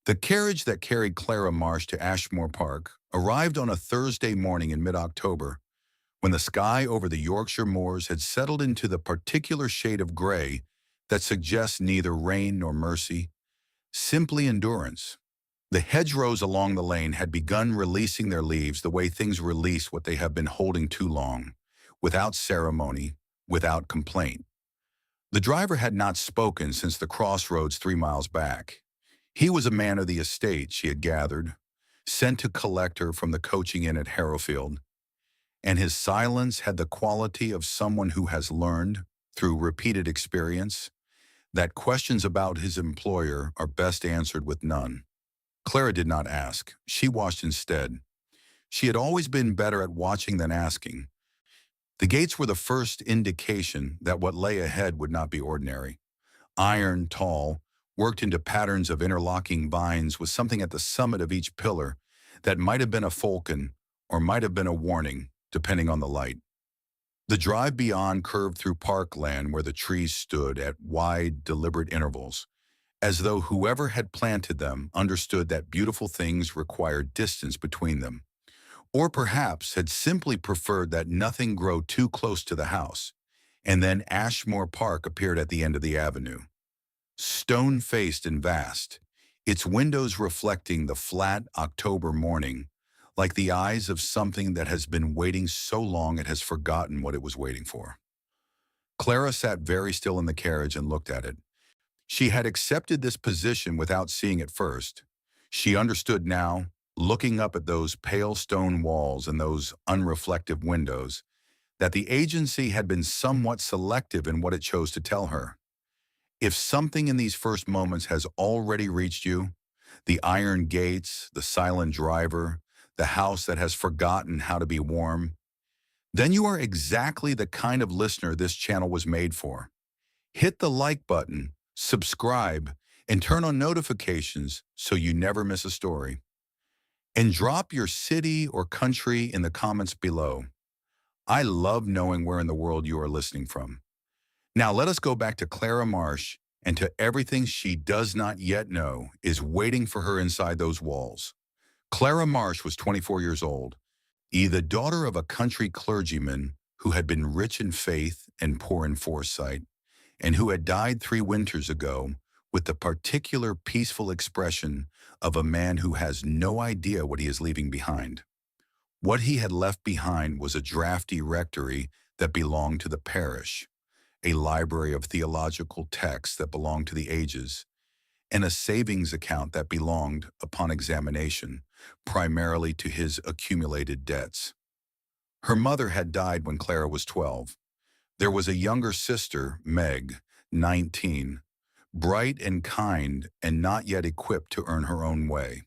The carriage that carried Clara Marsh to Ashmore Park arrived on a Thursday morning in mid-October, when the sky over the Yorkshire moors had settled into the particular shade of gray that suggests neither rain nor mercy, simply endurance. The hedgerows along the lane had begun releasing their leaves the way things release what they have been holding too long, without ceremony, without complaint. The driver had not spoken since the crossroads 3 miles back. He was a man of the estate, she had gathered, sent to collect her from the coaching inn at Harrowfield, and his silence had the quality of someone who has learned, through repeated experience, that questions about his employer are best answered with none. Clara did not ask. She watched instead. She had always been better at watching than asking. The gates were the first indication that what lay ahead would not be ordinary. Iron, tall, worked into patterns of interlocking vines with something at the summit of each pillar that might have been a falcon or might have been a warning, depending on the light. The drive beyond curved through parkland where the trees stood at wide, deliberate intervals, as though whoever had planted them understood that beautiful things required distance between them, or perhaps had simply preferred that nothing grow too close to the house. And then Ashmore Park appeared at the end of the avenue, stone-faced and vast, its windows reflecting the flat October morning, like the eyes of something that has been waiting so long it has forgotten what it was waiting for. Clara sat very still in the carriage and looked at it. She had accepted this position without seeing it first. She understood now, looking up at those pale stone walls and those unreflective windows, that the agency had been somewhat selective in what it chose to tell her. If something in these first moments has already reached you, the iron gates, the silent driver, the house that has forgotten how to be warm, then you are exactly the kind of listener this channel was made for. Hit the like button, subscribe, and turn on notifications so you never miss a story. And drop your city or country in the comments below. I love knowing where in the world you are listening from. Now let us go back to Clara Marsh and to everything she does not yet know is waiting for her inside those walls. Clara Marsh was 24 years old, the daughter of a country clergyman who had been rich in faith and poor in foresight, and who had died 3 winters ago with the particular peaceful expression of a man who has no idea what he is leaving behind. What he had left behind was a drafty rectory that belonged to the parish, a library of theological texts that belonged to the ages, and a savings account that belonged, upon examination, primarily to his accumulated debts. Her mother had died when Clara was 12. There was a younger sister, Meg, 19, bright and kind and not yet equipped to earn her own way.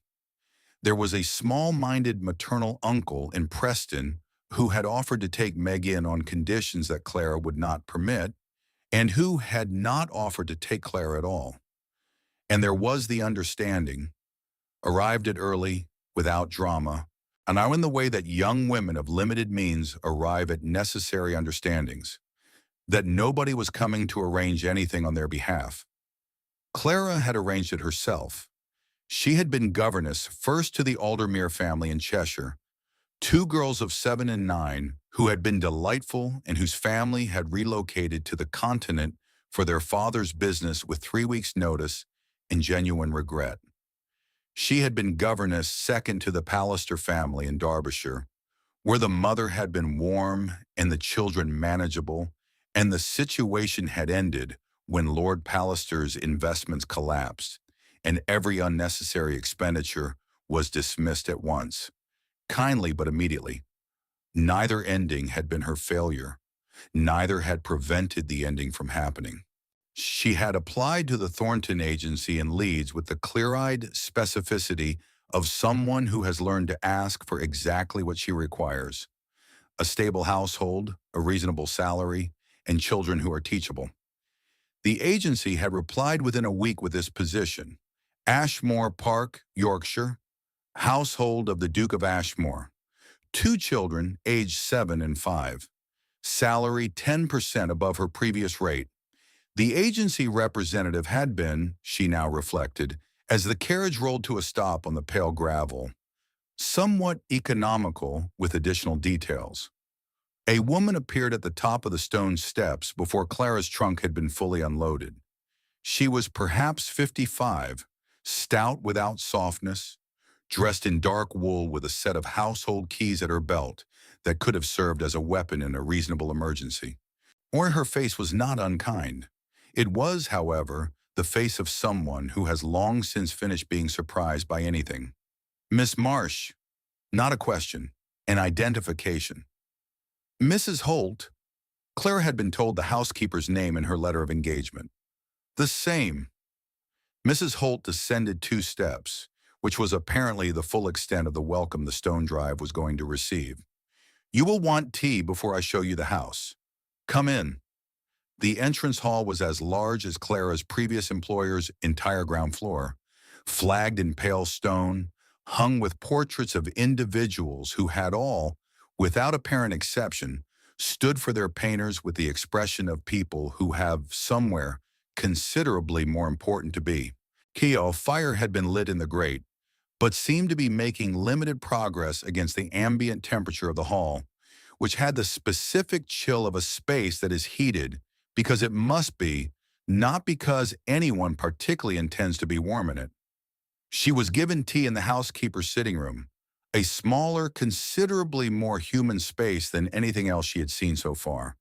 There was a small-minded maternal uncle in Preston who had offered to take Meg in on conditions that Clara would not permit, and who had not offered to take Clara at all. And there was the understanding, arrived at early, without drama, and now in the way that young women of limited means arrive at necessary understandings, that nobody was coming to arrange anything on their behalf. Clara had arranged it herself. She had been governess first to the Aldermere family in Cheshire, 2 girls of 7 and 9 who had been delightful and whose family had relocated to the continent for their father's business with 3 weeks' notice and genuine regret. She had been governess second to the Pallister family in Derbyshire, where the mother had been warm and the children manageable, and the situation had ended when Lord Pallister's investments collapsed, and every unnecessary expenditure was dismissed at once, kindly but immediately. Neither ending had been her failure. Neither had prevented the ending from happening. She had applied to the Thornton agency in Leeds with the clear-eyed specificity of someone who has learned to ask for exactly what she requires: a stable household, a reasonable salary, and children who are teachable. The agency had replied within a week with this position: Ashmore Park, Yorkshire, household of the Duke of Ashmore, 2 children aged 7 and 5, salary 10% above her previous rate. The agency representative had been, she now reflected, As the carriage rolled to a stop on the pale gravel, somewhat economical with additional details, a woman appeared at the top of the stone steps before Clara's trunk had been fully unloaded. She was perhaps 55, stout without softness, dressed in dark wool with a set of household keys at her belt that could have served as a weapon in a reasonable emergency. Or her face was not unkind. It was, however, the face of someone who has long since finished being surprised by anything. Miss Marsh, not a question, an identification. Mrs. Holt, Clara had been told the housekeeper's name in her letter of engagement. The same. Mrs. Holt descended 2 steps, which was apparently the full extent of the welcome the stone drive was going to receive. You will want tea before I show you the house. Come in. The entrance hall was as large as Clara's previous employer's entire ground floor, flagged in pale stone, hung with portraits of individuals who had all, without apparent exception, stood for their painters with the expression of people who have somewhere considerably more important to be. A fire had been lit in the grate, but seemed to be making limited progress against the ambient temperature of the hall, which had the specific chill of a space that is heated because it must be, not because anyone particularly intends to be warm in it. She was given tea in the housekeeper's sitting room, a smaller, considerably more human space than anything else she had seen so far.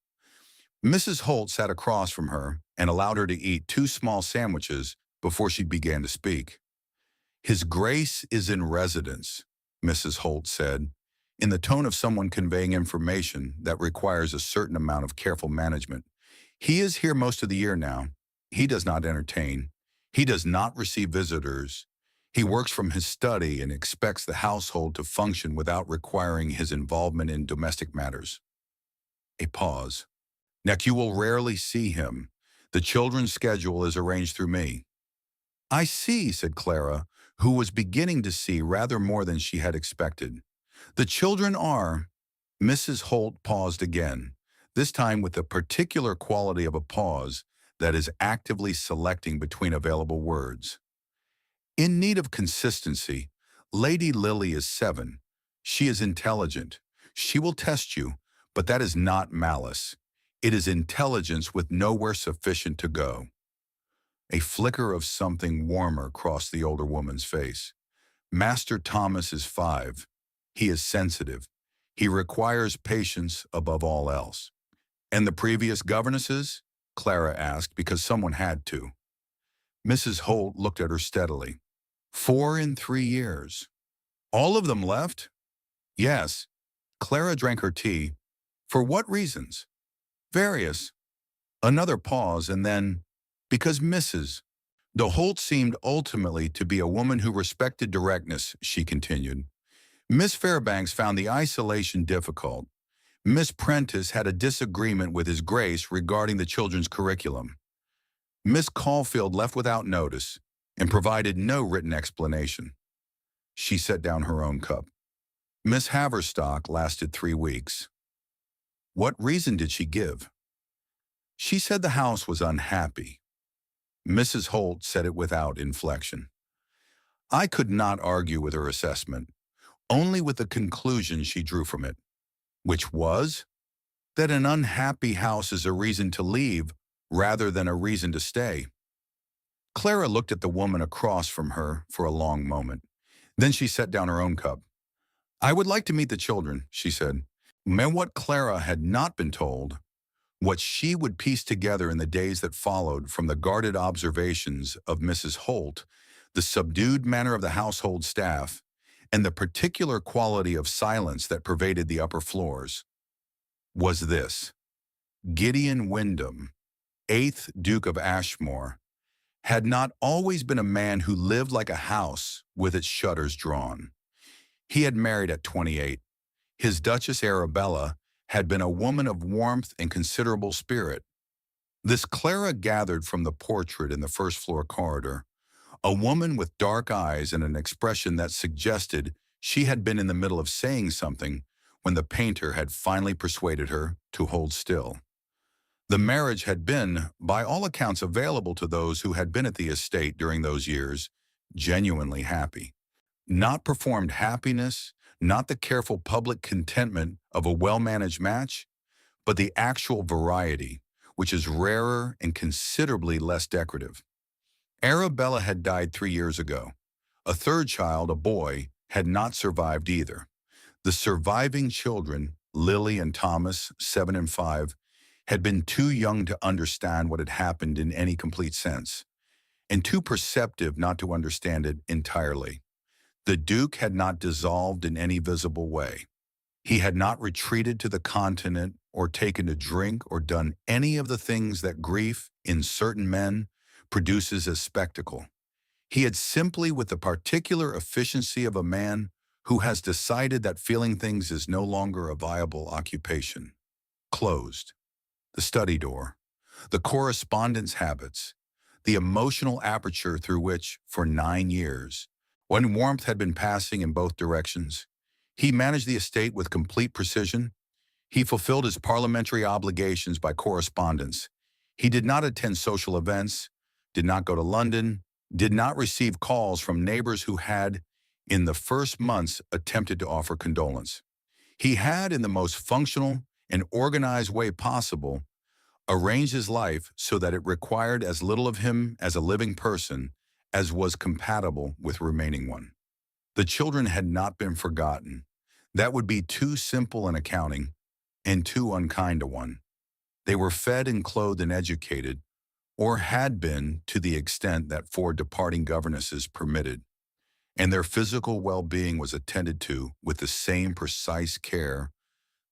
Mrs. Holt sat across from her and allowed her to eat 2 small sandwiches before she began to speak. His Grace is in residence, Mrs. Holt said, in the tone of someone conveying information that requires a certain amount of careful management. He is here most of the year now. He does not entertain. He does not receive visitors. He works from his study and expects the household to function without requiring his involvement in domestic matters. A pause. Next, you will rarely see him. The children's schedule is arranged through me. I see, said Clara, who was beginning to see rather more than she had expected. The children are... Mrs. Holt paused again, this time with the particular quality of a pause that is actively selecting between available words. In need of consistency, Lady Lily is 7. She is intelligent. She will test you, but that is not malice. It is intelligence with nowhere sufficient to go. A flicker of something warmer crossed the older woman's face. Master Thomas is 5. He is sensitive. He requires patience above all else. And the previous governesses? Clara asked, because someone had to. Mrs. Holt looked at her steadily. 4 in 3 years. All of them left? Yes. Clara drank her tea. For what reasons? Various. Another pause, and then, because Mrs. The Holt seemed ultimately to be a woman who respected directness, she continued. Miss Fairbanks found the isolation difficult. Miss Prentice had a disagreement with His Grace regarding the children's curriculum. Miss Caulfield left without notice and provided no written explanation. She set down her own cup. Miss Haverstock lasted 3 weeks. What reason did she give? She said the house was unhappy. Mrs. Holt said it without inflection. I could not argue with her assessment, only with the conclusion she drew from it, which was that an unhappy house is a reason to leave rather than a reason to stay. Clara looked at the woman across from her for a long moment. Then she set down her own cup. I would like to meet the children, she said. And what Clara had not been told, what she would piece together in the days that followed from the guarded observations of Mrs. Holt, the subdued manner of the household staff, and the particular quality of silence that pervaded the upper floors, was this. Gideon Wyndham, 8th Duke of Ashmore, had not always been a man who lived like a house with its shutters drawn. He had married at 28. His Duchess Arabella had been a woman of warmth and considerable spirit. This Clara gathered from the portrait in the first-floor corridor, a woman with dark eyes and an expression that suggested she had been in the middle of saying something when the painter had finally persuaded her to hold still. The marriage had been, by all accounts, available to those who had been at the estate during those years, genuinely happy. Not performed happiness, not the careful public contentment of a well-managed match, but the actual variety, which is rarer and considerably less decorative. Arabella had died 3 years ago. A third child, a boy, had not survived either. The surviving children, Lily and Thomas, 7 and 5, had been too young to understand what had happened in any complete sense, and too perceptive not to understand it entirely. The Duke had not dissolved in any visible way. He had not retreated to the continent or taken a drink or done any of the things that grief, in certain men, produces as spectacle. He had simply, with the particular efficiency of a man who has decided that feeling things is no longer a viable occupation, closed the study door, the correspondence habits, the emotional aperture through which, for 9 years, when warmth had been passing in both directions, he managed the estate with complete precision. He fulfilled his parliamentary obligations by correspondence. He did not attend social events, did not go to London, did not receive calls from neighbors who had, in the first months, attempted to offer condolence. He had, in the most functional and organized way possible, arranged his life so that it required as little of him as a living person as was compatible with remaining one. The children had not been forgotten. That would be too simple an accounting and too unkind a one. They were fed and clothed and educated, or had been to the extent that 4 departing governesses permitted, and their physical well-being was attended to with the same precise care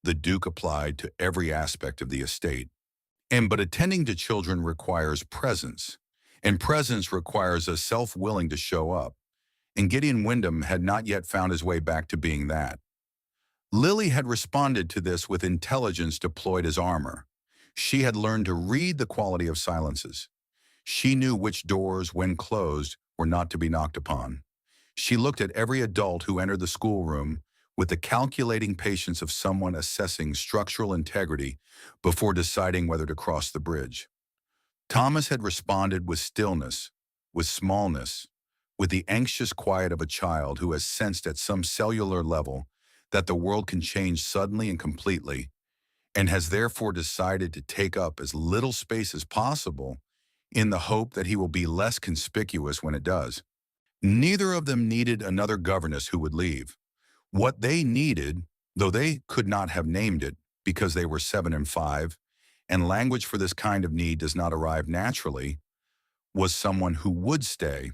the Duke applied to every aspect of the estate. But attending to children requires presence, and presence requires a self willing to show up, and Gideon Wyndham had not yet found his way back to being that. Lily had responded to this with intelligence deployed as armor. She had learned to read the quality of silences. She knew which doors, when closed, were not to be knocked upon. She looked at every adult who entered the schoolroom with the calculating patience of someone assessing structural integrity before deciding whether to cross the bridge. Thomas had responded with stillness, with smallness, with the anxious quiet of a child who has sensed at some cellular level that the world can change suddenly and completely, and has therefore decided to take up as little space as possible in the hope that he will be less conspicuous when it does. Neither of them needed another governess who would leave. What they needed, though they could not have named it because they were 7 and 5, and language for this kind of need does not arrive naturally, was someone who would stay.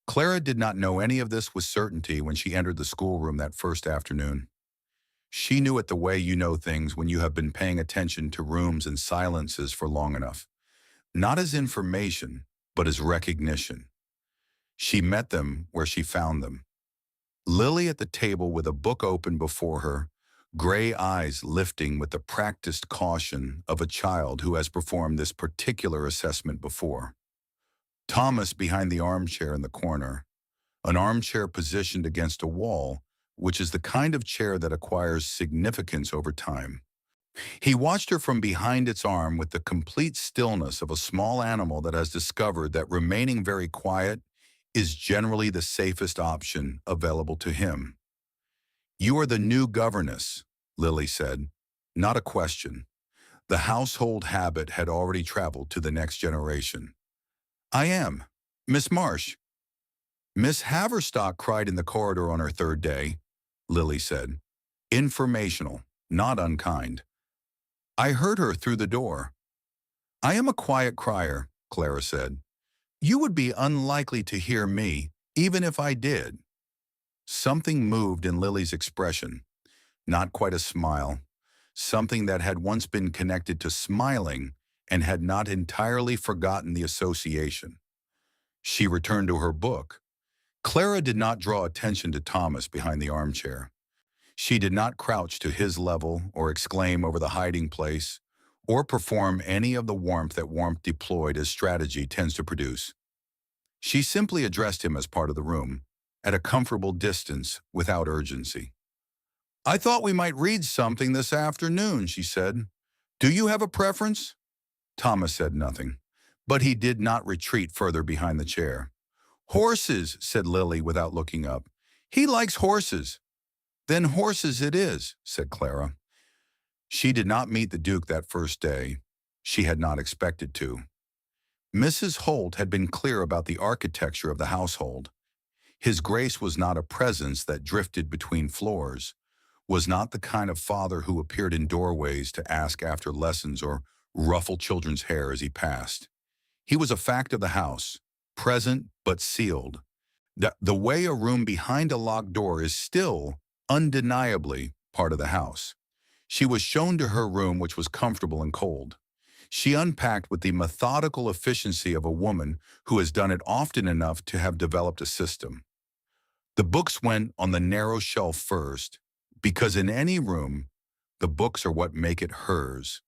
Clara did not know any of this with certainty when she entered the schoolroom that first afternoon. She knew it the way you know things when you have been paying attention to rooms and silences for long enough. Not as information, but as recognition. She met them where she found them. Lily at the table with a book open before her, gray eyes lifting with the practiced caution of a child who has performed this particular assessment before. Thomas behind the armchair in the corner, an armchair positioned against a wall, which is the kind of chair that acquires significance over time. He watched her from behind its arm with the complete stillness of a small animal that has discovered that remaining very quiet is generally the safest option available to him. "You are the new governess," Lily said. Not a question. The household habit had already traveled to the next generation. "I am. Miss Marsh." "Miss Haverstock cried in the corridor on her 3rd day," Lily said. Informational, not unkind. "I heard her through the door." "I am a quiet crier," Clara said. "You would be unlikely to hear me, even if I did." Something moved in Lily's expression, not quite a smile, something that had once been connected to smiling and had not entirely forgotten the association. She returned to her book. Clara did not draw attention to Thomas behind the armchair. She did not crouch to his level or exclaim over the hiding place or perform any of the warmth that warmth deployed as strategy tends to produce. She simply addressed him as part of the room, at a comfortable distance, without urgency. "I thought we might read something this afternoon," she said. "Do you have a preference?" Thomas said nothing, but he did not retreat further behind the chair. "Horses," said Lily without looking up. "He likes horses." "Then horses it is," said Clara. She did not meet the Duke that first day. She had not expected to. Mrs. Holt had been clear about the architecture of the household. His Grace was not a presence that drifted between floors, was not the kind of father who appeared in doorways to ask after lessons or ruffle children's hair as he passed. He was a fact of the house, present but sealed. The way a room behind a locked door is still, undeniably, part of the house. She was shown to her room, which was comfortable and cold. She unpacked with the methodical efficiency of a woman who has done it often enough to have developed a system. The books went on the narrow shelf first, because in any room, the books are what make it hers.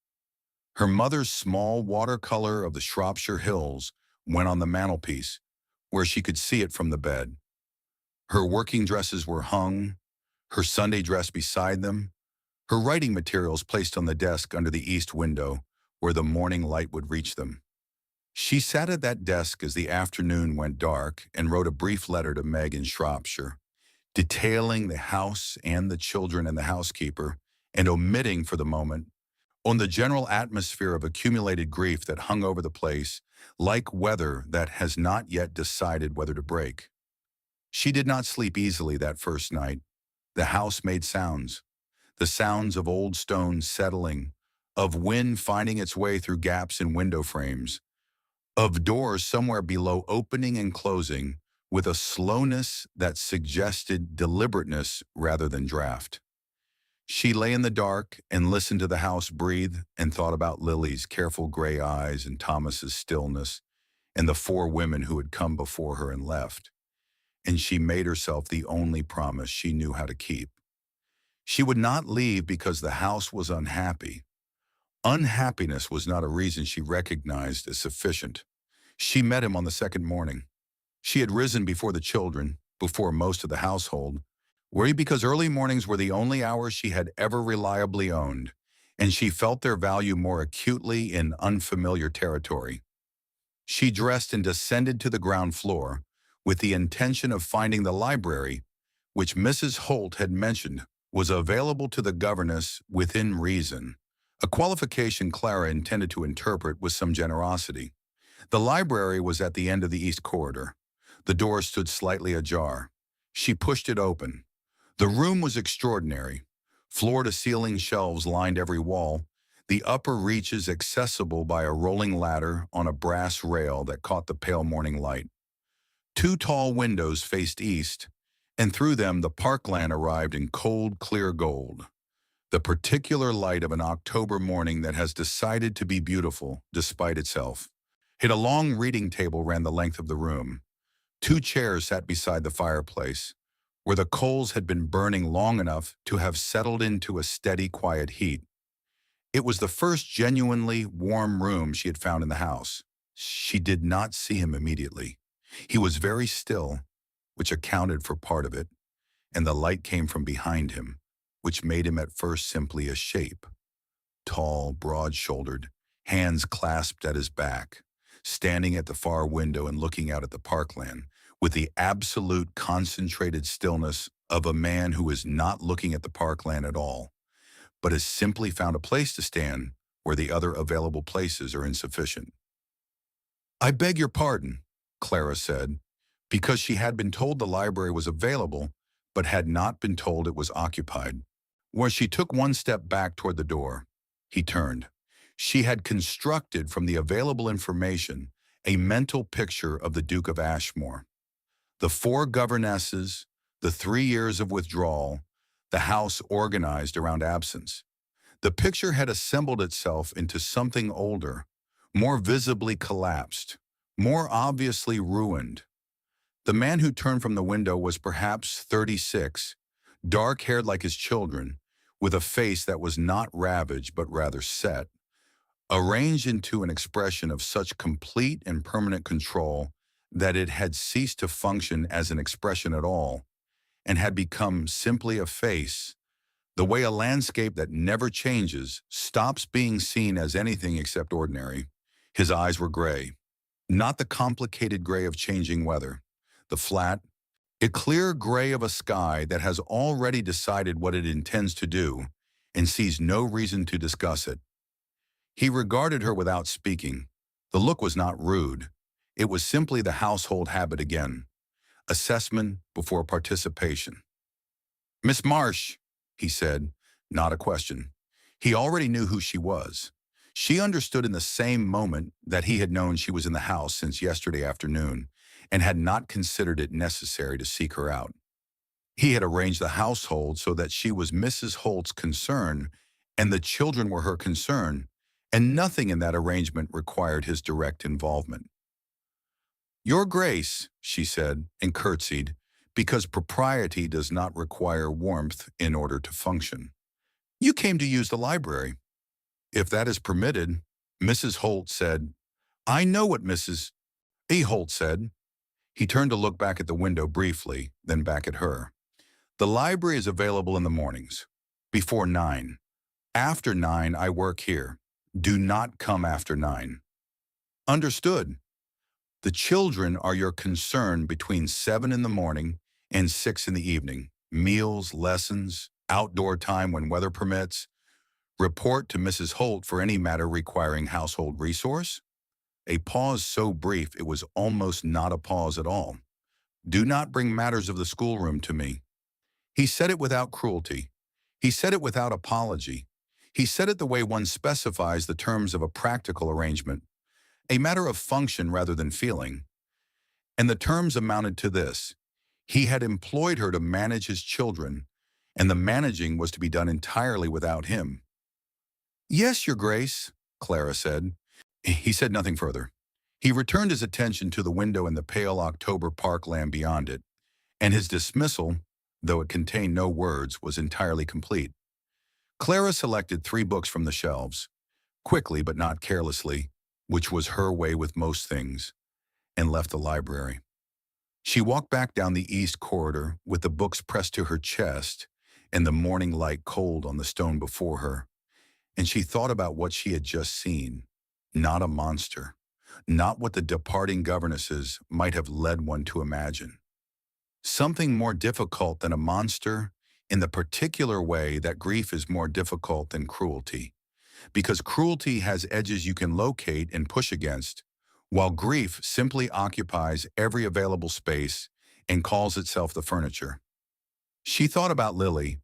Her mother's small watercolor of the Shropshire Hills went on the mantelpiece, where she could see it from the bed. Her working dresses were hung, her Sunday dress beside them, her writing materials placed on the desk under the east window, where the morning light would reach them. She sat at that desk as the afternoon went dark and wrote a brief letter to Meg in Shropshire, detailing the house and the children and the housekeeper, and omitting for the moment on the general atmosphere of accumulated grief that hung over the place, like weather that has not yet decided whether to break. She did not sleep easily that first night. The house made sounds, the sounds of old stones settling, of wind finding its way through gaps in window frames, of doors somewhere below opening and closing with a slowness that suggested deliberateness rather than draft. She lay in the dark and listened to the house breathe and thought about Lily's careful gray eyes and Thomas's stillness and the four women who had come before her and left. And she made herself the only promise she knew how to keep. She would not leave because the house was unhappy. Unhappiness was not a reason she recognized as sufficient. She met him on the second morning. She had risen before the children, before most of the household, worried because early mornings were the only hours she had ever reliably owned, and she felt their value more acutely in unfamiliar territory. She dressed and descended to the ground floor with the intention of finding the library, which Mrs. Holt had mentioned was available to the governess within reason, a qualification Clara intended to interpret with some generosity. The library was at the end of the east corridor. The door stood slightly ajar. She pushed it open. The room was extraordinary. Floor-to-ceiling shelves lined every wall, the upper reaches accessible by a rolling ladder on a brass rail that caught the pale morning light. Two tall windows faced east, and through them the parkland arrived in cold, clear gold, the particular light of an October morning that has decided to be beautiful despite itself. A long reading table ran the length of the room. Two chairs sat beside the fireplace, where the coals had been burning long enough to have settled into a steady, quiet heat. It was the first genuinely warm room she had found in the house. She did not see him immediately. He was very still, which accounted for part of it, and the light came from behind him, which made him at first simply a shape. Tall, broad-shouldered, hands clasped at his back, standing at the far window and looking out at the parkland, with the absolute concentrated stillness of a man who is not looking at the parkland at all, but has simply found a place to stand where the other available places are insufficient. "I beg your pardon," Clara said, because she had been told the library was available, but had not been told it was occupied. Where she took one step back toward the door, he turned. She had constructed from the available information a mental picture of the Duke of Ashmore. The four governesses, the 3 years of withdrawal, the house organized around absence. The picture had assembled itself into something older, more visibly collapsed, more obviously ruined. The man who turned from the window was perhaps 36, dark-haired like his children, with a face that was not ravaged but rather set, arranged into an expression of such complete and permanent control that it had ceased to function as an expression at all, and had become simply a face, the way a landscape that never changes stops being seen as anything except ordinary. His eyes were gray, not the complicated gray of changing weather, the flat, a clear gray of a sky that has already decided what it intends to do and sees no reason to discuss it. He regarded her without speaking. The look was not rude. It was simply the household habit again. Assessment before participation. "Miss Marsh," he said, not a question. He already knew who she was. She understood in the same moment that he had known she was in the house since yesterday afternoon and had not considered it necessary to seek her out. He had arranged the household so that she was Mrs. Holt's concern and the children were her concern, and nothing in that arrangement required his direct involvement. "Your Grace," she said, and curtsied, because propriety does not require warmth in order to function. "You came to use the library." "If that is permitted," Mrs. Holt said. "I know what Mrs. E. Holt said." He turned to look back at the window briefly, then back at her. "The library is available in the mornings, before 9. After 9, I work here. Do not come after 9. "Understood. The children are your concern between 7 in the morning and 6 in the evening. Meals, lessons, outdoor time when weather permits. Report to Mrs. Holt for any matter requiring household resource." A pause so brief it was almost not a pause at all. "Do not bring matters of the schoolroom to me." He said it without cruelty. He said it without apology. He said it the way one specifies the terms of a practical arrangement, a matter of function rather than feeling. And the terms amounted to this. He had employed her to manage his children, and the managing was to be done entirely without him. "Yes, Your Grace," Clara said. He said nothing further. He returned his attention to the window in the pale October parkland beyond it, and his dismissal, though it contained no words, was entirely complete. Clara selected 3 books from the shelves, quickly but not carelessly, which was her way with most things, and left the library. She walked back down the east corridor with the books pressed to her chest and the morning light cold on the stone before her, and she thought about what she had just seen. Not a monster, not what the departing governesses might have led one to imagine. Something more difficult than a monster in the particular way that grief is more difficult than cruelty, because cruelty has edges you can locate and push against, while grief simply occupies every available space and calls itself the furniture. She thought about Lily,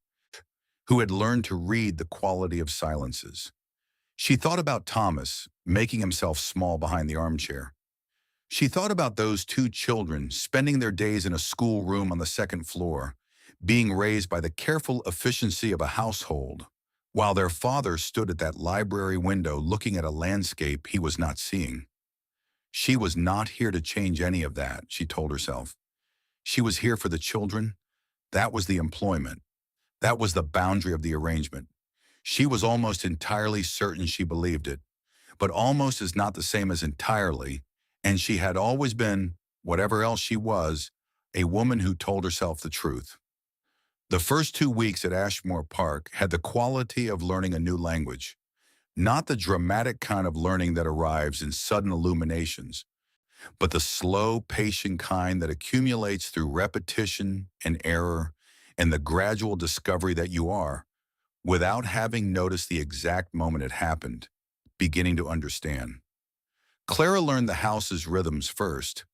who had learned to read the quality of silences. She thought about Thomas, making himself small behind the armchair. She thought about those 2 children spending their days in a schoolroom on the 2nd floor, being raised by the careful efficiency of a household, while their father stood at that library window looking at a landscape he was not seeing. She was not here to change any of that, she told herself. She was here for the children. That was the employment. That was the boundary of the arrangement. She was almost entirely certain she believed it, but almost is not the same as entirely, and she had always been, whatever else she was, a woman who told herself the truth. The first 2 weeks at Ashmore Park had the quality of learning a new language, not the dramatic kind of learning that arrives in sudden illuminations, but the slow, patient kind that accumulates through repetition and error and the gradual discovery that you are, without having noticed the exact moment it happened, beginning to understand. Clara learned the house's rhythms first,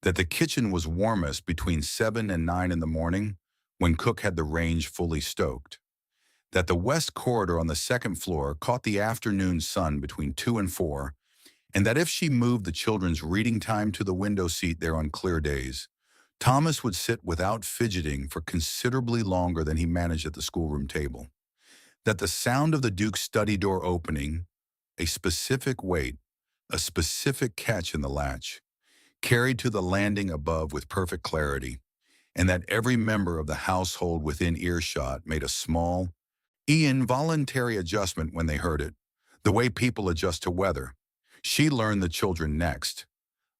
that the kitchen was warmest between 7 and 9 in the morning when Cook had the range fully stoked, that the west corridor on the 2nd floor caught the afternoon sun between 2 and 4, and that if she moved the children's reading time to the window seat there on clear days, Thomas would sit without fidgeting for considerably longer than he managed at the schoolroom table. That the sound of the Duke's study door opening, a specific weight, a specific catch in the latch, carried to the landing above with perfect clarity, and that every member of the household within earshot made a small, involuntary adjustment when they heard it, the way people adjust to weather. She learned the children next.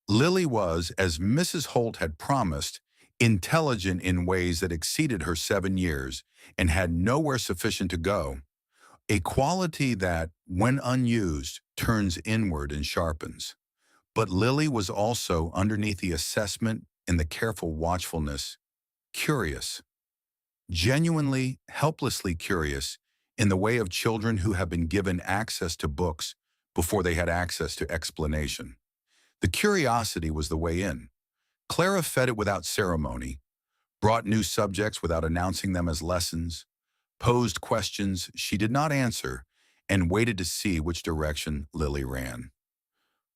Lily was, as Mrs. Holt had promised, intelligent in ways that exceeded her 7 years and had nowhere sufficient to go, a quality that, when unused, turns inward and sharpens. But Lily was also, underneath the assessment in the careful watchfulness, curious, genuinely, helplessly curious, in the way of children who have been given access to books before they had access to explanation. The curiosity was the way in. Clara fed it without ceremony, brought new subjects without announcing them as lessons, posed questions she did not answer, and waited to see which direction Lily ran.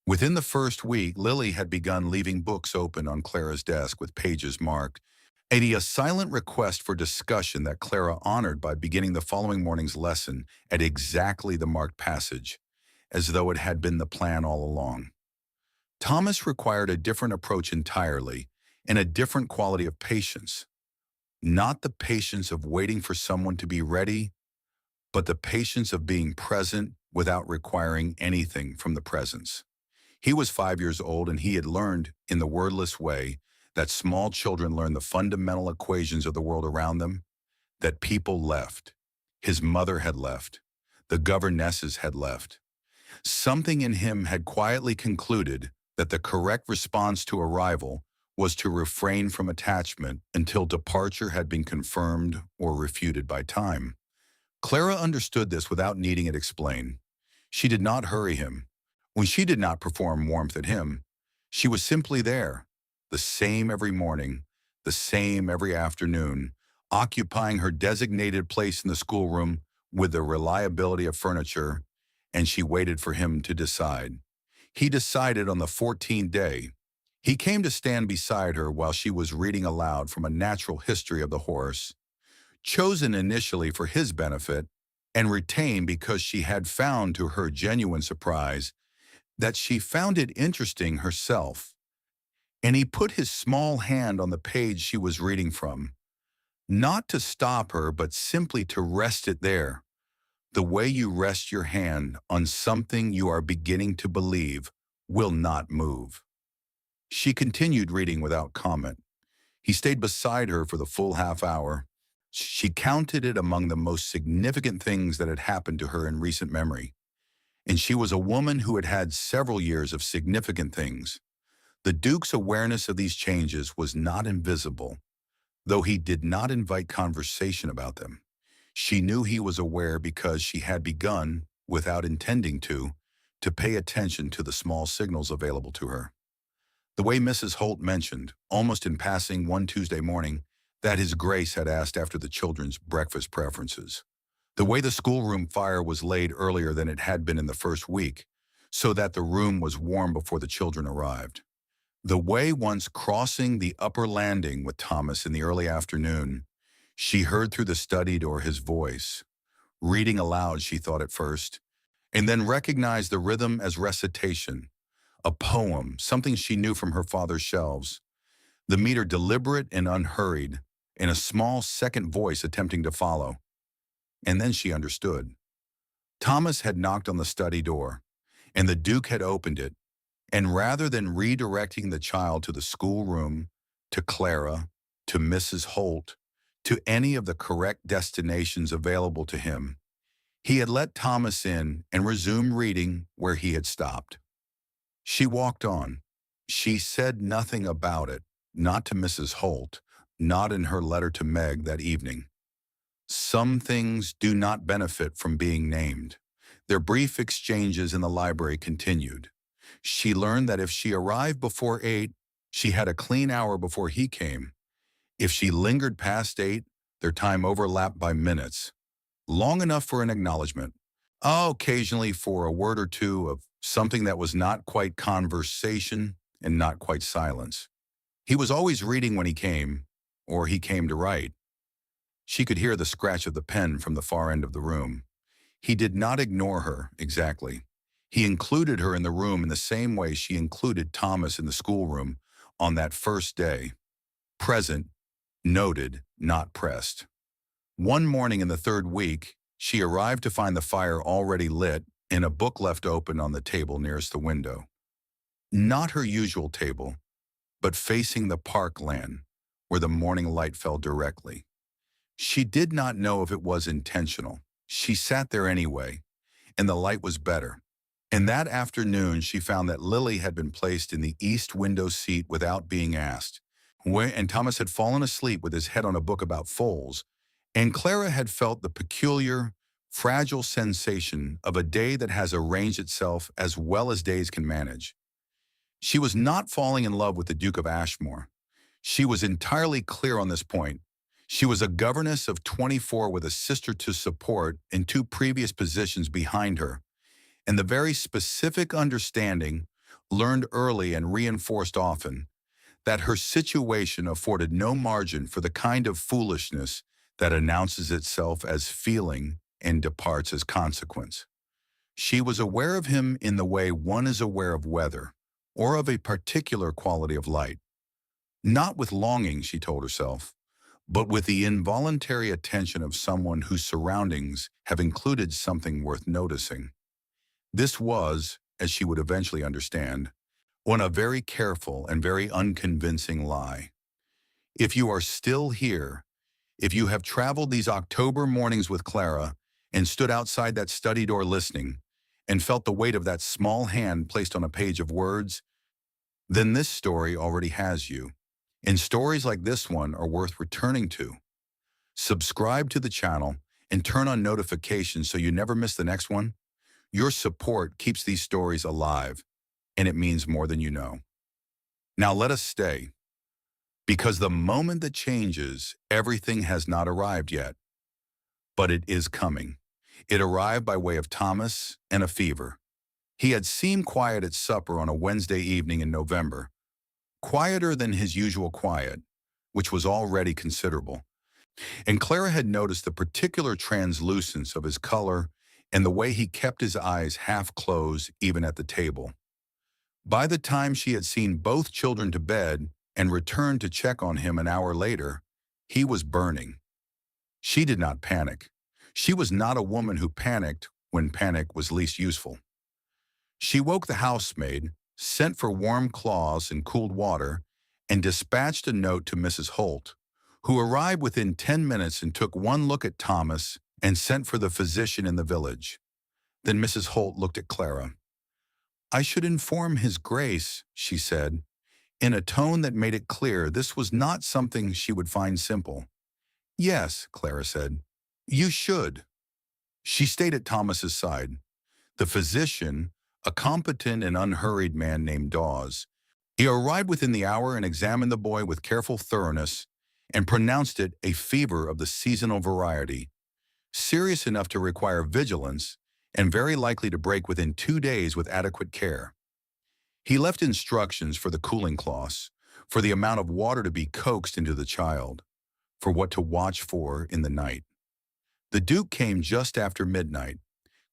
Within the first week, Lily had begun leaving books open on Clara's desk with pages marked, a silent request for discussion that Clara honored by beginning the following morning's lesson at exactly the marked passage, as though it had been the plan all along. Thomas required a different approach entirely, and a different quality of patience. Not the patience of waiting for someone to be ready, but the patience of being present without requiring anything from the presence. He was 5 years old, and he had learned, in the wordless way, that small children learn the fundamental equations of the world around them, that people left. His mother had left. The governesses had left. Something in him had quietly concluded that the correct response to arrival was to refrain from attachment until departure had been confirmed or refuted by time. Clara understood this without needing it explained. She did not hurry him. When she did not perform warmth at him, she was simply there, the same every morning, the same every afternoon, occupying her designated place in the schoolroom with the reliability of furniture, and she waited for him to decide. He decided on the 14th day. He came to stand beside her while she was reading aloud from a natural history of the horse, chosen initially for his benefit and retained because she had found, to her genuine surprise, that she found it interesting herself. And he put his small hand on the page she was reading from, not to stop her, but simply to rest it there, the way you rest your hand on something you are beginning to believe will not move. She continued reading without comment. He stayed beside her for the full half hour. She counted it among the most significant things that had happened to her in recent memory. And she was a woman who had had several years of significant things. The Duke's awareness of these changes was not invisible, though he did not invite conversation about them. She knew he was aware because she had begun, without intending to pay attention to the small signals available to her. The way Mrs. Holt mentioned, almost in passing one Tuesday morning, that His Grace had asked after the children's breakfast preferences. The way the schoolroom fire was laid earlier than it had been in the first week, so that the room was warm before the children arrived. The way, once crossing the upper landing with Thomas in the early afternoon, she heard through the study door his voice, reading aloud, she thought at first, and then recognized the rhythm as recitation, a poem, something she knew from her father's shelves, the meter deliberate and unhurried, and a small second voice attempting to follow. And then she understood. Thomas had knocked on the study door, and the Duke had opened it, and rather than redirecting the child to the schoolroom, to Clara, to Mrs. Holt, to any of the correct destinations available to him, he had let Thomas in and resumed reading where he had stopped. She walked on. She said nothing about it, not to Mrs. Holt, not in her letter to Meg that evening. Some things do not benefit from being named. Their brief exchanges in the library continued. She learned that if she arrived before 8, she had a clean hour before he came. If she lingered past 8, their time overlapped by minutes, long enough for an acknowledgement, occasionally for a word or two of something that was not quite conversation and not quite silence. He was always reading when he came, or he came to write. She could hear the scratch of the pen from the far end of the room. He did not ignore her, exactly. He included her in the room in the same way she included Thomas in the schoolroom on that first day. Present, noted, not pressed. One morning in the third week, she arrived to find the fire already lit and a book left open on the table nearest the window. Not her usual table, but facing the parkland, where the morning light fell directly. She did not know if it was intentional. She sat there anyway, and the light was better. And that afternoon she found that Lily had been placed in the east window seat without being asked, And Thomas had fallen asleep with his head on a book about foals, and Clara had felt the peculiar, fragile sensation of a day that has arranged itself as well as days can manage. She was not falling in love with the Duke of Ashmore. She was entirely clear on this point. She was a governess of 24 with a sister to support and two previous positions behind her, and the very specific understanding, learned early and reinforced often, that her situation afforded no margin for the kind of foolishness that announces itself as feeling and departs as consequence. She was aware of him in the way one is aware of weather, or of a particular quality of light. Not with longing, she told herself, but with the involuntary attention of someone whose surroundings have included something worth noticing. This was, as she would eventually understand, on a very careful and very unconvincing lie. If you are still here, if you have traveled these October mornings with Clara and stood outside that study door listening and felt the weight of that small hand placed on a page of words, then this story already has you. And stories like this one are worth returning to. Subscribe to the channel and turn on notifications so you never miss the next one. Your support keeps these stories alive, and it means more than you know. Now let us stay, because the moment that changes, everything has not arrived yet. But it is coming. It arrived by way of Thomas and a fever. He had seemed quiet at supper on a Wednesday evening in November, quieter than his usual quiet, which was already considerable. And Clara had noticed the particular translucence of his color and the way he kept his eyes half closed even at the table. By the time she had seen both children to bed and returned to check on him an hour later, he was burning. She did not panic. She was not a woman who panicked when panic was least useful. She woke the housemaid, sent for warm cloths and cooled water, and dispatched a note to Mrs. Holt, who arrived within 10 minutes and took one look at Thomas and sent for the physician in the village. Then Mrs. Holt looked at Clara. "I should inform His Grace," she said, in a tone that made it clear this was not something she would find simple. "Yes," Clara said, "you should." She stayed at Thomas's side. The physician, a competent and unhurried man named Dawes, he arrived within the hour and examined the boy with careful thoroughness and pronounced it a fever of the seasonal variety, serious enough to require vigilance and very likely to break within 2 days with adequate care. He left instructions for the cooling cloths, for the amount of water to be coaxed into the child, for what to watch for in the night. The Duke came just after midnight.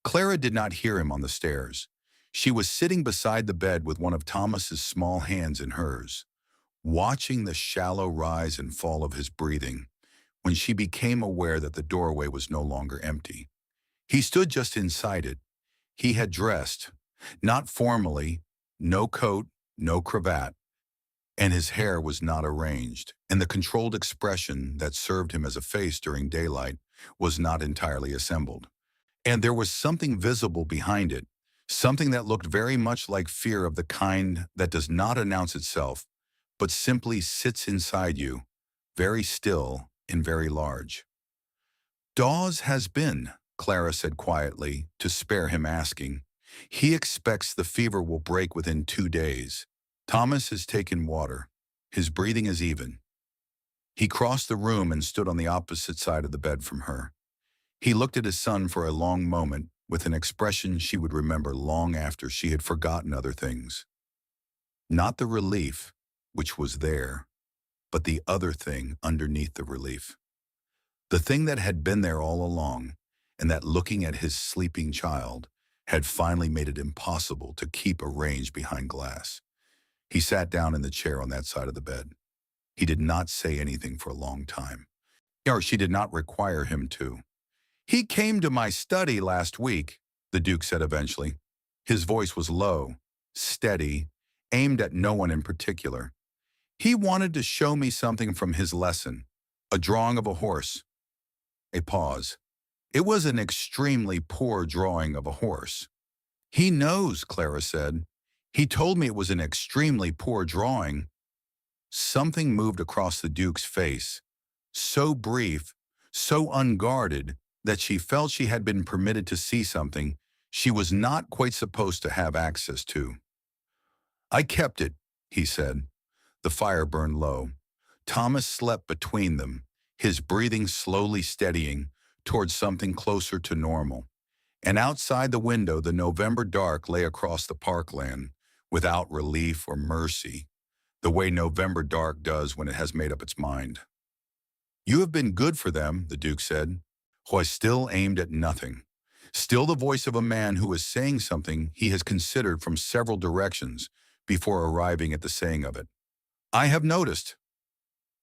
Clara did not hear him on the stairs. She was sitting beside the bed with one of Thomas's small hands in hers, watching the shallow rise and fall of his breathing, when she became aware that the doorway was no longer empty. He stood just inside it. He had dressed, not formally, no coat, no cravat, and his hair was not arranged, and the controlled expression that served him as a face during daylight was not entirely assembled. And there was something visible behind it, something that looked very much like fear of the kind that does not announce itself, but simply sits inside you, very still and very large. "Dawes has been," Clara said quietly, to spare him asking. "He expects the fever will break within 2 days. Thomas has taken water. His breathing is even." He crossed the room and stood on the opposite side of the bed from her. He looked at his son for a long moment with an expression she would remember long after she had forgotten other things. Not the relief, which was there, but the other thing underneath the relief. The thing that had been there all along, and that looking at his sleeping child had finally made it impossible to keep arranged behind glass. He sat down in the chair on that side of the bed. He did not say anything for a long time, or she did not require him to. "He came to my study last week," the Duke said eventually. His voice was low, steady, aimed at no one in particular. "He wanted to show me something from his lesson, a drawing of a horse." A pause. "It was an extremely poor drawing of a horse." "He knows," Clara said. "He told me it was an extremely poor drawing." Something moved across the Duke's face, so brief, so unguarded, that she felt she had been permitted to see something she was not quite supposed to have access to. "I kept it," he said. The fire burned low. Thomas slept between them, his breathing slowly steadying towards something closer to normal. And outside the window, the November dark lay across the parkland, without relief or mercy, the way November dark does when it has made up its mind. "You have been good for them," the Duke said, who still aimed at nothing. Still the voice of a man who is saying something he has considered from several directions before arriving at the saying of it. "I have noticed."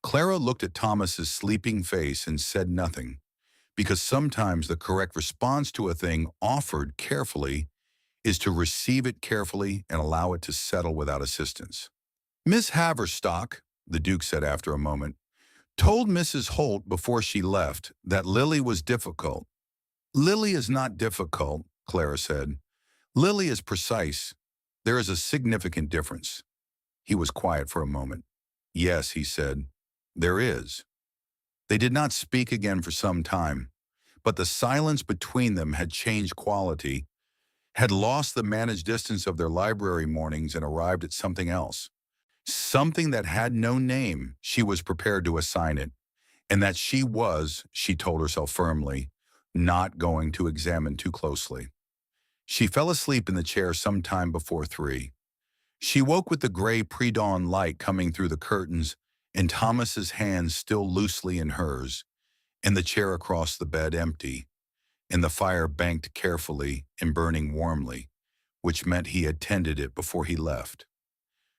Clara looked at Thomas's sleeping face and said nothing, because sometimes the correct response to a thing offered carefully is to receive it carefully and allow it to settle without assistance. "Miss Haverstock," the Duke said after a moment, "told Mrs. Holt before she left that Lily was difficult." "Lily is not difficult," Clara said. "Lily is precise. There is a significant difference." He was quiet for a moment. "Yes," he said, "there is." They did not speak again for some time, but the silence between them had changed quality, had lost the managed distance of their library mornings and arrived at something else. Something that had no name she was prepared to assign it, and that she told herself firmly, not going to examine too closely. She fell asleep in the chair some time before 3. She woke with the gray pre-dawn light coming through the curtains and Thomas's hands still loosely in hers, and the chair across the bed empty, and the fire banked carefully and burning warmly, which meant he had tended it before he left.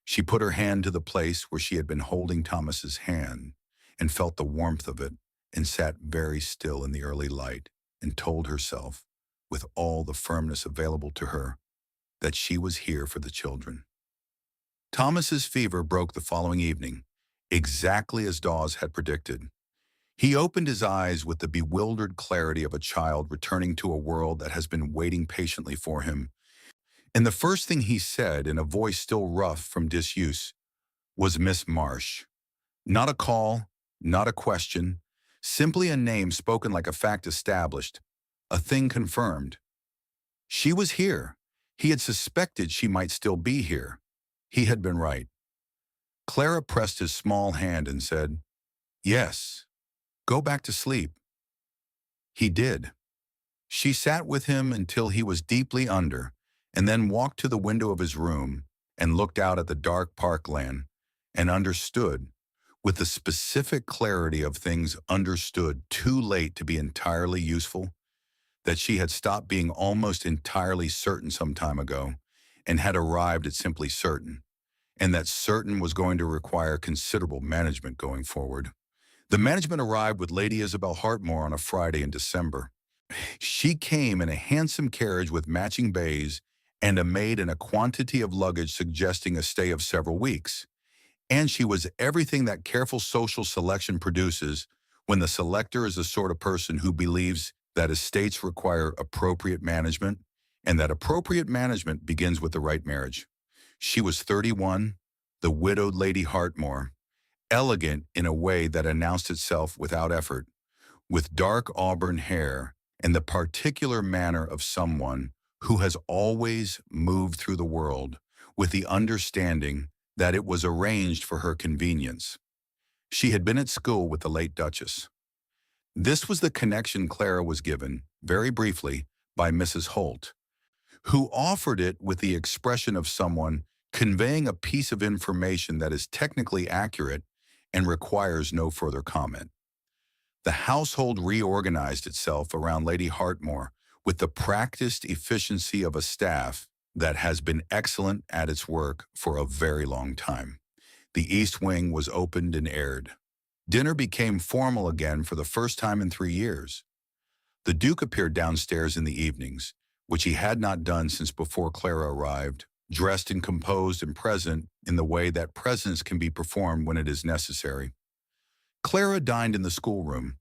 She put her hand to the place where she had been holding Thomas's hand and felt the warmth of it and sat very still in the early light and told herself, with all the firmness available to her, that she was here for the children. Thomas's fever broke the following evening, exactly as Dawes had predicted. He opened his eyes with the bewildered clarity of a child returning to a world that has been waiting patiently for him. And the first thing he said, in a voice still rough from disuse, was "Miss Marsh." Not a call, not a question, simply a name spoken like a fact established, a thing confirmed. She was here. He had suspected she might still be here. He had been right. Clara pressed his small hand and said, "Yes, go back to sleep." He did. She sat with him until he was deeply under, and then walked to the window of his room and looked out at the dark parkland and understood, with the specific clarity of things understood too late to be entirely useful, that she had stopped being almost entirely certain some time ago and had arrived at simply certain, and that certain was going to require considerable management going forward. The management arrived with Lady Isabel Hartmore on a Friday in December. She came in a handsome carriage with matching bays and a maid and a quantity of luggage suggesting a stay of several weeks. And she was everything that careful social selection produces when the selector is the sort of person who believes that estates require appropriate management and that appropriate management begins with the right marriage. She was 31, the widowed Lady Hartmore, elegant in a way that announced itself without effort, with dark auburn hair and the particular manner of someone who has always moved through the world with the understanding that it was arranged for her convenience. She had been at school with the late Duchess. This was the connection Clara was given, very briefly, by Mrs. Holt, who offered it with the expression of someone conveying a piece of information that is technically accurate and requires no further comment. The household reorganized itself around Lady Hartmore with the practiced efficiency of a staff that has been excellent at its work for a very long time. The East Wing was opened and aired. Dinner became formal again for the first time in 3 years. The Duke appeared downstairs in the evenings, which he had not done since before Clara arrived, dressed and composed and present in the way that presence can be performed when it is necessary. Clara dined in the schoolroom.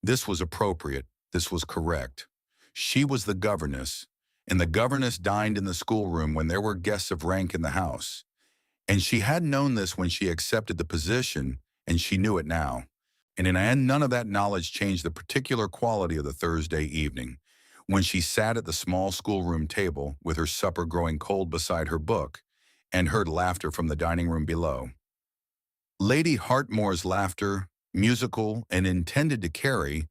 This was appropriate. This was correct. She was the governess, and the governess dined in the schoolroom when there were guests of rank in the house. And she had known this when she accepted the position, and she knew it now. And in the end, none of that knowledge changed the particular quality of the Thursday evening, when she sat at the small schoolroom table with her supper growing cold beside her book, and heard laughter from the dining room below. Lady Hartmore's laughter, musical and intended to carry,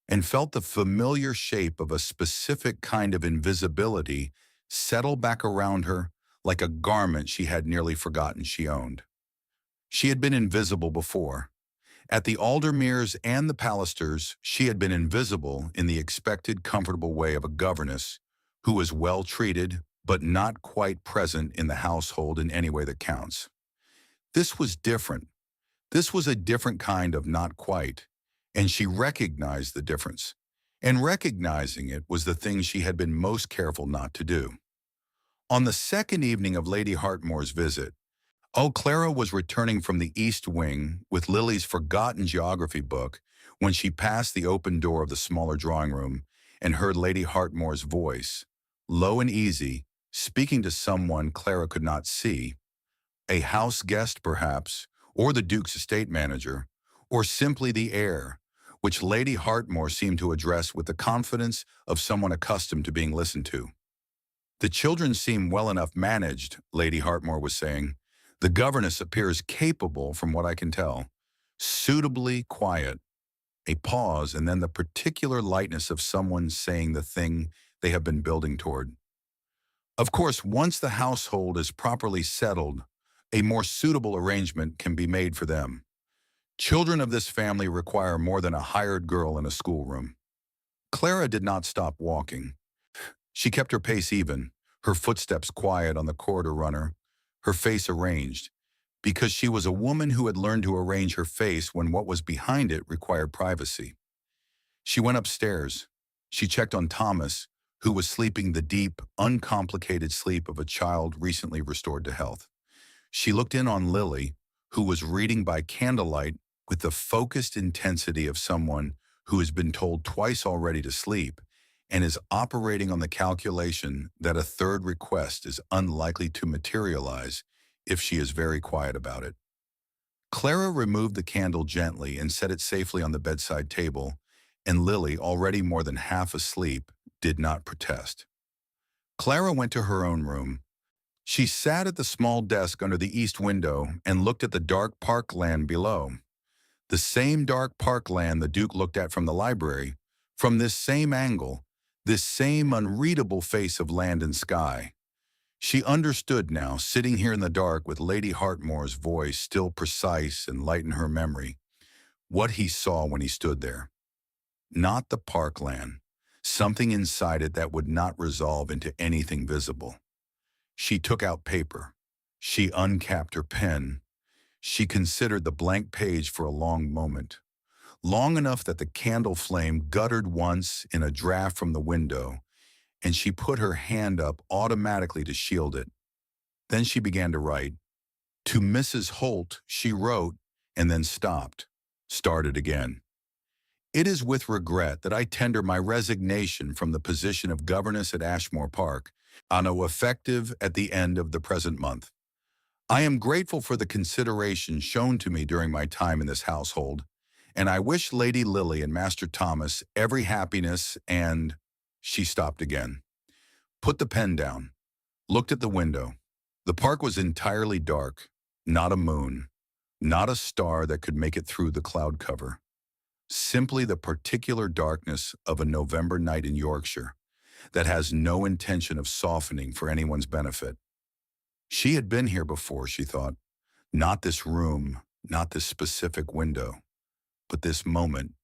and felt the familiar shape of a specific kind of invisibility settle back around her like a garment she had nearly forgotten she owned. She had been invisible before. At the Aldermeres and the Palisters, she had been invisible in the expected comfortable way of a governess who was well treated but not quite present in the household in any way that counts. This was different. This was a different kind of not quite, and she recognized the difference. And recognizing it was the thing she had been most careful not to do. On the second evening of Lady Hartmore's visit, Clara was returning from the East Wing with Lily's forgotten geography book when she passed the open door of the smaller drawing room and heard Lady Hartmore's voice, low and easy, speaking to someone Clara could not see, a house guest perhaps, or the Duke's estate manager, or simply the heir, which Lady Hartmore seemed to address with the confidence of someone accustomed to being listened to. "The children seem well enough managed," Lady Hartmore was saying. "The governess appears capable, from what I can tell. Suitably quiet." A pause, and then the particular lightness of someone saying the thing they have been building toward. "Of course, once the household is properly settled, a more suitable arrangement can be made for them. Children of this family require more than a hired girl in a schoolroom." Clara did not stop walking. She kept her pace even, her footsteps quiet on the corridor runner, her face arranged, because she was a woman who had learned to arrange her face when what was behind it required privacy. She went upstairs. She checked on Thomas, who was sleeping the deep, uncomplicated sleep of a child recently restored to health. She looked in on Lily, who was reading by candlelight with the focused intensity of someone who has been told twice already to sleep and is operating on the calculation that a third request is unlikely to materialize if she is very quiet about it. Clara removed the candle gently and set it safely on the bedside table, and Lily, already more than half asleep, did not protest. Clara went to her own room. She sat at the small desk under the east window and looked at the dark parkland below. The same dark parkland the Duke looked at from the library, from this same angle, this same unreadable face of land and sky. She understood now, sitting here in the dark with Lady Hartmore's voice still precise and light in her memory, what he saw when he stood there. Not the parkland, something inside it that would not resolve into anything visible. She took out paper. She uncapped her pen. She considered the blank page for a long moment, long enough that the candle flame guttered once in a draft from the window, and she put her hand up automatically to shield it. Then she began to write. "To Mrs. Holt," she wrote, and then stopped, started again. "It is with regret that I tender my resignation from the position of governess at Ashmore Park, anno effective at the end of the present month. I am grateful for the consideration shown to me during my time in this household, and I wish Lady Lily and Master Thomas every happiness and—" She stopped again, put the pen down, looked at the window. The park was entirely dark, not a moon, not a star that could make it through the cloud cover. Simply the particular darkness of a November night in Yorkshire that has no intention of softening for anyone's benefit. She had been here before, she thought. Not this room, not this specific window, but this moment,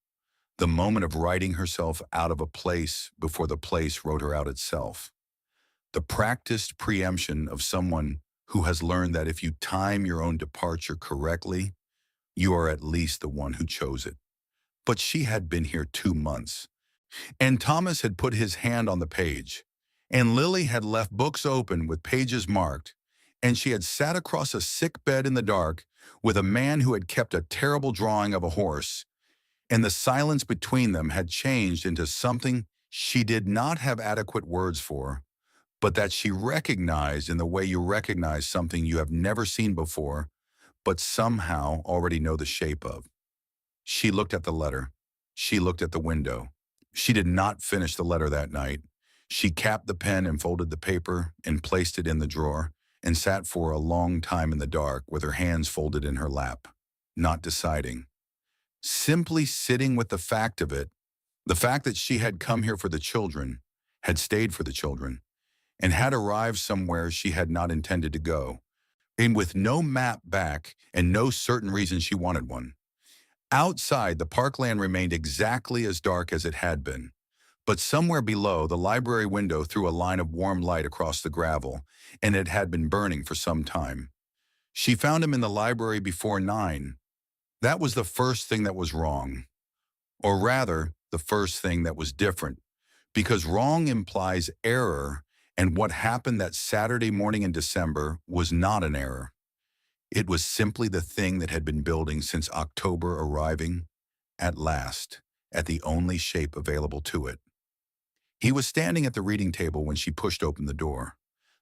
the moment of writing herself out of a place before the place wrote her out itself. The practiced preemption of someone who has learned that if you time your own departure correctly, you are at least the one who chose it. But she had been here 2 months, and Thomas had put his hand on the page, and Lily had left books open with pages marked, and she had sat across a sick bed in the dark with a man who had kept a terrible drawing of a horse, and the silence between them had changed into something she did not have adequate words for, but that she recognized in the way you recognize something you have never seen before, but somehow already know the shape of. She looked at the letter. She looked at the window. She did not finish the letter that night. She capped the pen and folded the paper and placed it in the drawer and sat for a long time in the dark with her hands folded in her lap, not deciding. Simply sitting with the fact of it, the fact that she had come here for the children, had stayed for the children, and had arrived somewhere she had not intended to go, and with no map back and no certain reason she wanted one. Outside, the parkland remained exactly as dark as it had been, but somewhere below, the library window threw a line of warm light across the gravel, and it had been burning for some time. She found him in the library before 9. That was the first thing that was wrong, or rather, the first thing that was different, because wrong implies error, and what happened that Saturday morning in December was not an error. It was simply the thing that had been building since October, arriving, at last, at the only shape available to it. He was standing at the reading table when she pushed open the door,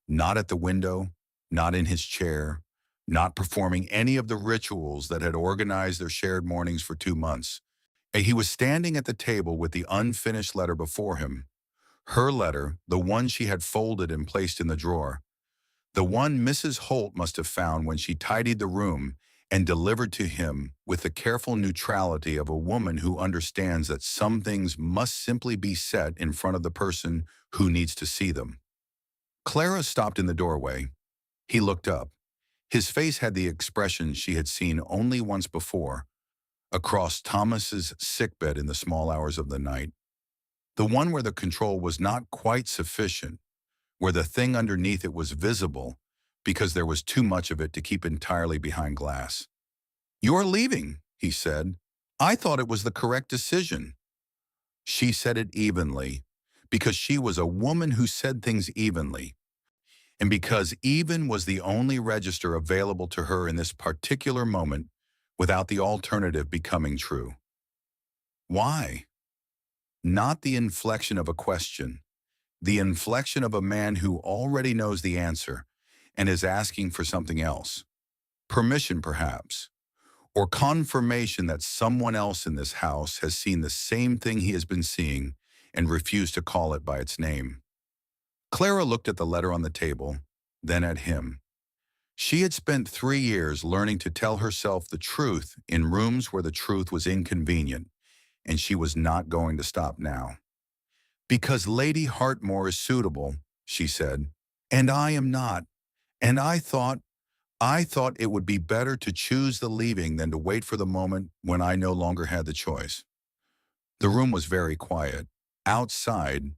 not at the window, not in his chair, not performing any of the rituals that had organized their shared mornings for 2 months. He was standing at the table with the unfinished letter before him, her letter, the one she had folded and placed in the drawer, the one Mrs. Holt must have found when she tidied the room and delivered to him with the careful neutrality of a woman who understands that some things must simply be set in front of the person who needs to see them. Clara stopped in the doorway. He looked up. His face had the expression she had seen only once before, across Thomas's sickbed in the small hours of the night. The one where the control was not quite sufficient, where the thing underneath it was visible because there was too much of it to keep entirely behind glass. "You're leaving," he said. "I thought it was the correct decision." She said it evenly, because she was a woman who said things evenly, and because even was the only register available to her in this particular moment without the alternative becoming true. Why? Not the inflection of a question, the inflection of a man who already knows the answer and is asking for something else. Permission, perhaps, or confirmation that someone else in this house has seen the same thing he has been seeing and refused to call it by its name. Clara looked at the letter on the table, then at him. She had spent 3 years learning to tell herself the truth in rooms where the truth was inconvenient, and she was not going to stop now. "Because Lady Hartmore is suitable," she said, "and I am not, and I thought it would be better to choose the leaving than to wait for the moment when I no longer had the choice." The room was very quiet. Outside,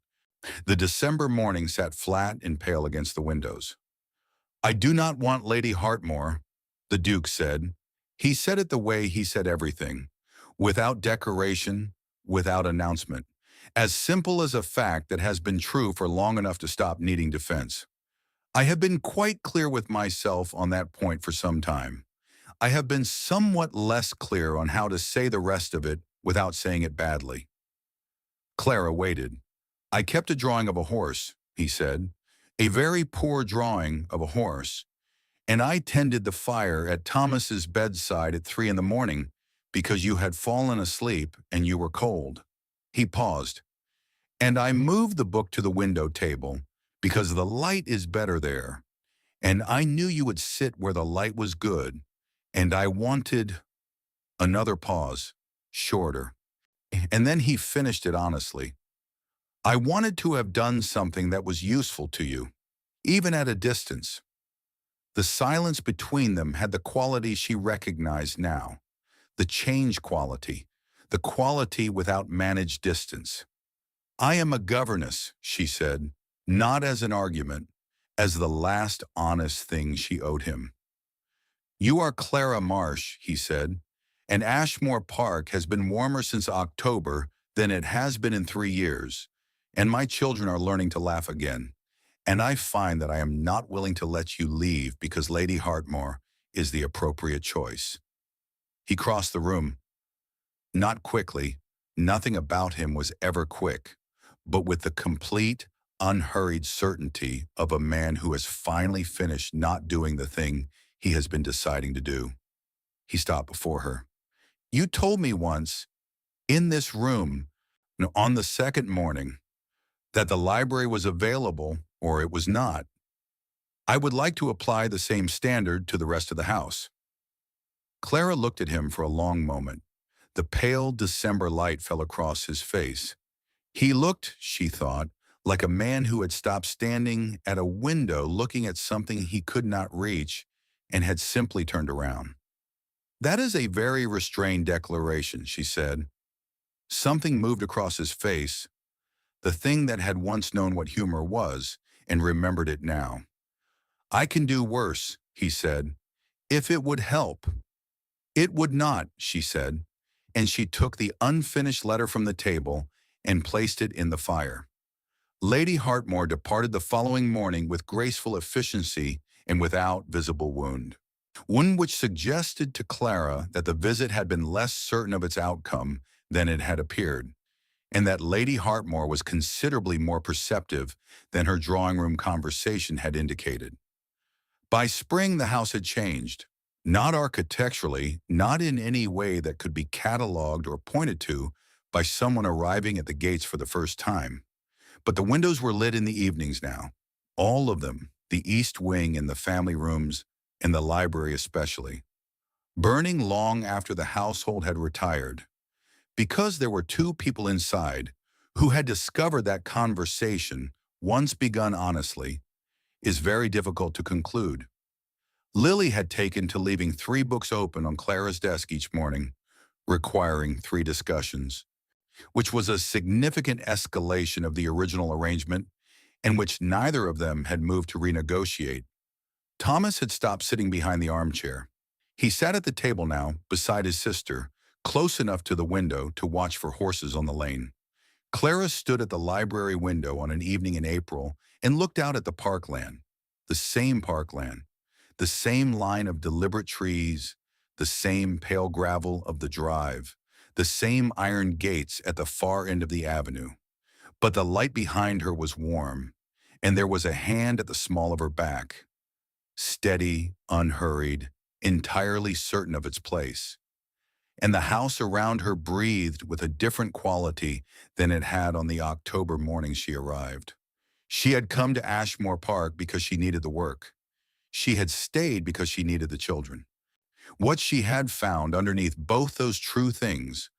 the December morning sat flat and pale against the windows. "I do not want Lady Hartmore," the Duke said. He said it the way he said everything, without decoration, without announcement, as simple as a fact that has been true for long enough to stop needing defense. "I have been quite clear with myself on that point for some time. I have been somewhat less clear on how to say the rest of it without saying it badly." Clara waited. "I kept a drawing of a horse," he said, "a very poor drawing of a horse, and I tended the fire at Thomas's bedside at 3 in the morning because you had fallen asleep and you were cold." He paused. "And I moved the book to the window table because the light is better there, and I knew you would sit where the light was good, and I wanted—" Another pause, shorter, and then he finished it honestly. "I wanted to have done something that was useful to you, even at a distance." The silence between them had the quality she recognized now, the change quality, the quality without managed distance. "I am a governess," she said, not as an argument, as the last honest thing she owed him. "You are Clara Marsh," he said, "and Ashmore Park has been warmer since October than it has been in 3 years, and my children are learning to laugh again. And I find that I am not willing to let you leave because Lady Hartmore is the appropriate choice." He crossed the room. Not quickly, nothing about him was ever quick, but with the complete, unhurried certainty of a man who has finally finished not doing the thing he has been deciding to do. He stopped before her. You told me once, in this room, on the second morning, that the library was available or it was not. I would like to apply the same standard to the rest of the house. Clara looked at him for a long moment. The pale December light fell across his face. He looked, she thought, like a man who had stopped standing at a window looking at something he could not reach and had simply turned around. That is a very restrained declaration, she said. Something moved across his face, the thing that had once known what humor was and remembered it now. I can do worse, he said, if it would help. It would not, she said, and she took the unfinished letter from the table and placed it in the fire. Lady Hartmore departed the following morning with graceful efficiency and without visible wound. One which suggested to Clara that the visit had been less certain of its outcome than it had appeared, and that Lady Hartmore was considerably more perceptive than her drawing-room conversation had indicated. By spring, the house had changed, not architecturally, not in any way that could be catalogued or pointed to by someone arriving at the gates for the first time. But the windows were lit in the evenings now, all of them, the east wing and the family rooms, and the library especially, burning long after the household had retired. Because there were two people inside who had discovered that conversation, once begun honestly, is very difficult to conclude. Lily had taken to leaving 3 books open on Clara's desk each morning, requiring 3 discussions, which was a significant escalation of the original arrangement and which neither of them had moved to renegotiate. Thomas had stopped sitting behind the armchair. He sat at the table now, beside his sister, close enough to the window to watch for horses on the lane. Clara stood at the library window on an evening in April and looked out at the parkland, the same line of deliberate trees, the same pale gravel of the drive, the same iron gates at the far end of the avenue. But the light behind her was warm, and there was a hand at the small of her back, steady, unhurried, entirely certain of its place. And the house around her breathed with a different quality than it had on the October morning she arrived. She had come to Ashmore Park because she needed the work. She had stayed because she needed the children. What she had found underneath both those true things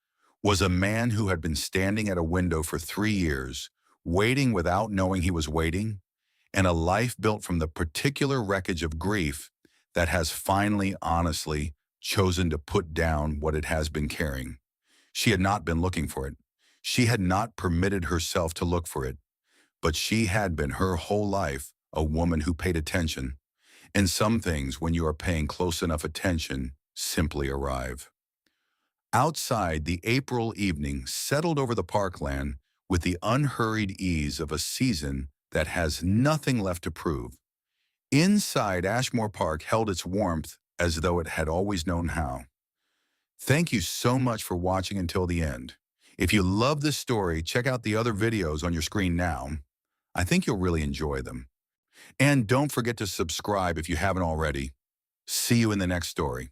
was a man who had been standing at a window for 3 years, waiting without knowing he was waiting, and a life built from the particular wreckage of grief that has finally, honestly, chosen to put down what it has been carrying. She had not been looking for it. She had not permitted herself to look for it. But she had been her whole life a woman who paid attention. And some things, when you are paying close enough attention, simply arrive. Outside, the April evening settled over the parkland with the unhurried ease of a season that has nothing left to prove. Inside, Ashmore Park held its warmth as though it had always known how. Thank you so much for watching until the end. If you love this story, check out the other videos on your screen now. I think you'll really enjoy them. And don't forget to subscribe if you haven't already. See you in the next story.